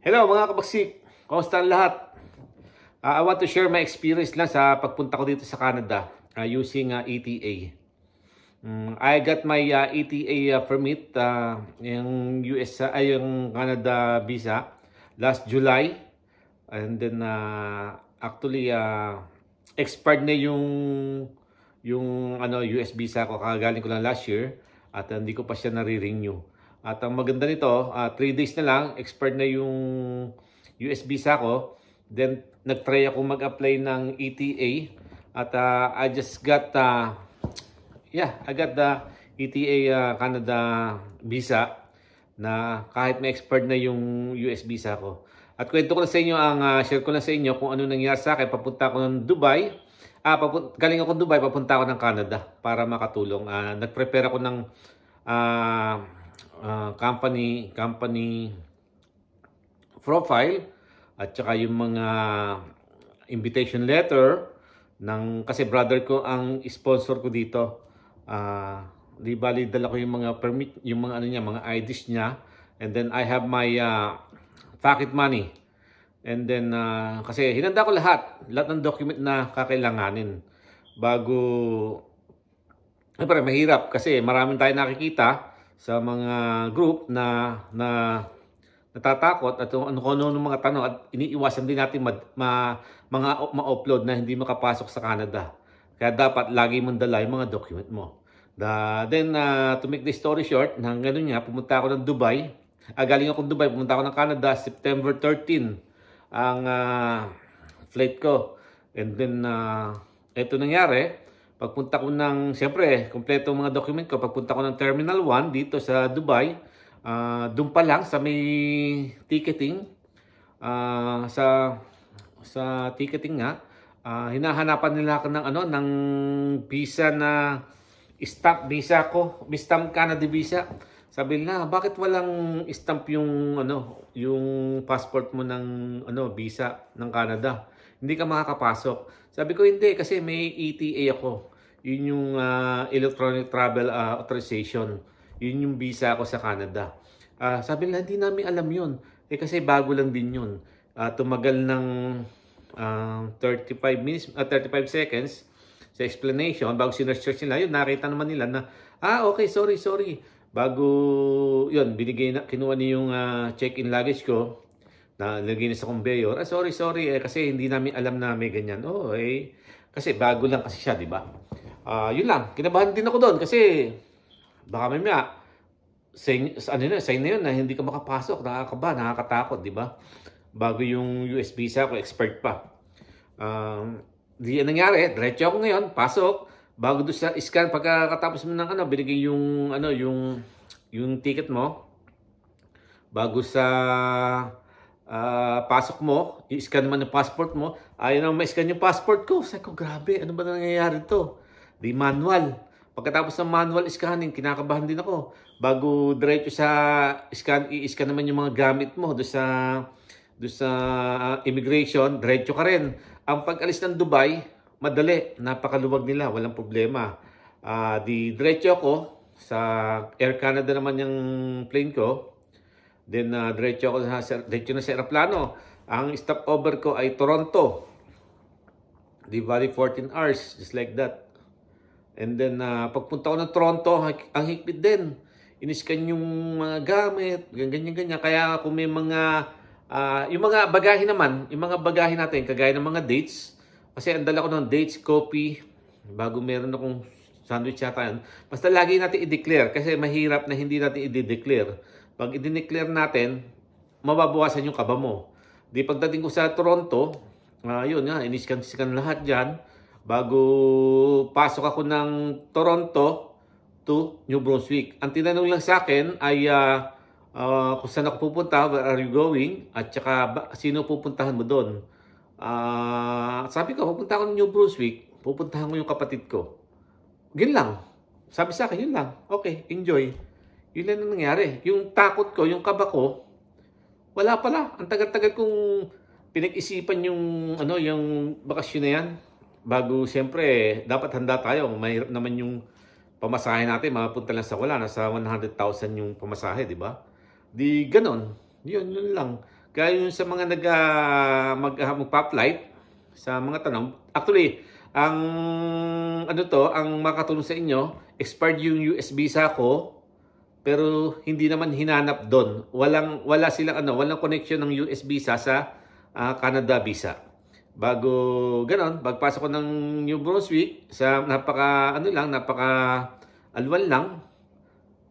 Hello mga kabaksik! Kamusta ang lahat? I want to share my experience lang sa pagpunta ko dito sa Canada using ETA. I got my ETA permit, yung US, yung Canada visa last July. And then actually expired na yung US visa ko, kagaling ko lang last year at hindi ko pa siya nare-renew. At ang maganda nito, 3 days na lang expired na yung US visa ko. Then nagtry ako mag-apply ng ETA at I just got I got the ETA Canada visa na kahit may expired na yung US visa ko. At kwento ko na sa inyo, share ko na sa inyo kung ano nangyari sa akin. Papunta ako ng Dubai. Galing ako ng Dubai, papunta ako ng Canada para makatulong. Nag-prepare ako ng company profile at saka yung mga invitation letter kasi brother ko ang sponsor ko dito. Di bali dala ko yung mga permit, yung mga mga IDs niya, and then I have my pocket money. And then kasi hinanda ko lahat ng document na kakailanganin bago. Siyempre mahirap kasi maraming tayo nakikita sa mga group na natatakot at ano mga tanong at iniiwasan din natin ma-upload na hindi makapasok sa Canada. Kaya dapat lagi mong dala yung mga document mo. Then to make the story short, hanggang nga pumunta ako ng Dubai. Galing ako ng Dubai, pumunta ako ng Canada September 13 ang flight ko. And then ito nangyari. Pagpunta ko siyempre, kompleto mga document ko. Pagpunta ko ng Terminal 1 dito sa Dubai, doon pa lang sa may ticketing, sa ticketing nga, hinahanapan nila ako ng visa na stamp visa ko, stamp Canada visa. Sabi nila, bakit walang stamp yung passport mo ng visa ng Canada? Hindi ka makakapasok. Sabi ko, hindi, kasi may ETA ako. Yun yung Electronic Travel Authorization. Yun yung visa ako sa Canada. Sabi nila, hindi namin alam yun. Kasi bago lang din yun. Tumagal ng 35 seconds sa explanation. Bago sinesearch nila, yun, nakita naman nila na, okay, sorry. Bago, yun, kinuha niya yung check-in luggage ko. Nalagay na sa conveyor. Sorry, kasi hindi namin alam na may ganyan. Kasi bago lang kasi siya, di ba? Yun lang, kinabahan din ako doon kasi baka may sign na yun na hindi ka makapasok, nakakatakot, di ba? Bago yung US visa ko, expired pa. Di nangyari, diretso ako ngayon, pasok. Bago doon sa scan, pagkatapos mo ng binigay yung ticket mo. Bago sa pasok mo, i-scan naman yung passport mo. Ayaw na ma-scan yung passport ko. Sabi ko, grabe, ano ba nangyayari to? Di manual. Pagkatapos ng manual scanning, kinakabahan din ako. Bago diretso sa scan, i-scan naman yung mga gamit mo doon sa immigration, diretso ka rin. Ang pag-alis ng Dubai, madali. Napakaluwag nila, walang problema. Di diretso ako sa Air Canada naman yung plane ko. Then diretso na sa aeroplano. Ang stopover ko ay Toronto. Di bali 14 hours, just like that. And then pagpunta ko ng Toronto, ang higpit din. Iniskan yung mga gamit, ganyan. Kaya kung may yung mga bagahe naman, yung mga bagahe natin, kagaya ng mga dates, kasi ang dala ko ng dates, copy, bago meron akong sandwich yata yan. Basta lagi natin i-declare kasi mahirap na hindi natin i-declare. Pag i-declare natin, mababawasan yung kaba mo. Di pagdating ko sa Toronto, yun nga, iniskan lahat dyan. Bago pasok ako ng Toronto to New Brunswick. Ang tinanong lang sa akin ay kung saan ako pupunta, where are you going? At saka sino pupuntahan mo doon? Sabi ko, pupunta ako ng New Brunswick, pupuntahan ko yung kapatid ko. Yun lang. Sabi sa akin, yun lang. Okay, enjoy. Yun lang ang nangyari. Yung takot ko, yung kaba ko, wala pala. Ang tagal-tagal kong pinag-isipan yung bakasyon na yan. Bago, siyempre, dapat handa tayo. Mahirap naman yung pamasahe natin. Mapunta lang sa wala. Nasa 100,000 yung pamasahe, di ba? Di ganon. Yun lang. Kaya yung sa mga magpa-flight, sa mga tanong, actually, ang ang makatulong sa inyo, expired yung US visa ko, pero hindi naman hinanap doon. Walang connection ng US visa sa Canada visa. Bago ganon, pagpasok ko ng New Brunswick sa napaka alwan lang,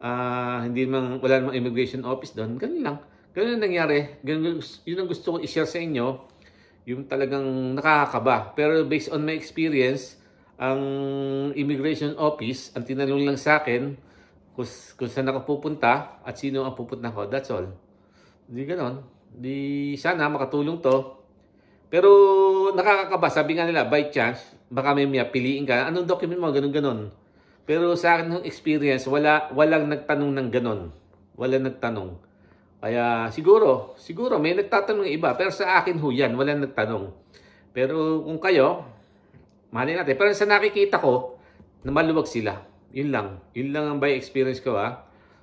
wala namang immigration office doon. Ganun lang. Ganun ang nangyari. Yun ang gusto ko i-share sa inyo. Yung talagang nakakakaba. Pero based on my experience, ang immigration office, ang tinanong lang sa akin, kung saan ako pupunta at sino ang pupunta ko. That's all. Di ganon. Di sana makatulong to. Pero nakakakaba. Sabi nga nila, by chance, baka may piliin ka. Anong document mo? Ganon-ganon. Pero sa akin ng experience, walang nagtanong ng ganon. Walang nagtanong. Kaya siguro may nagtatanong ng iba. Pero sa akin yan, walang nagtanong. Pero kung kayo, mali natin. Pero sa nakikita ko, na maluwag sila. Yun lang ang by experience ko.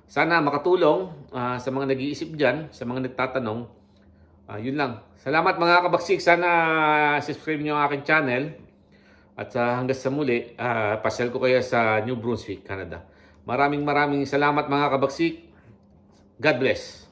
Sana makatulong sa mga nag-iisip dyan, sa mga nagtatanong. Yun lang. Salamat mga kabaksik. Sana subscribe nyo ang aking channel. At hanggang sa muli, pasyal ko kayo sa New Brunswick, Canada. Maraming salamat mga kabaksik. God bless.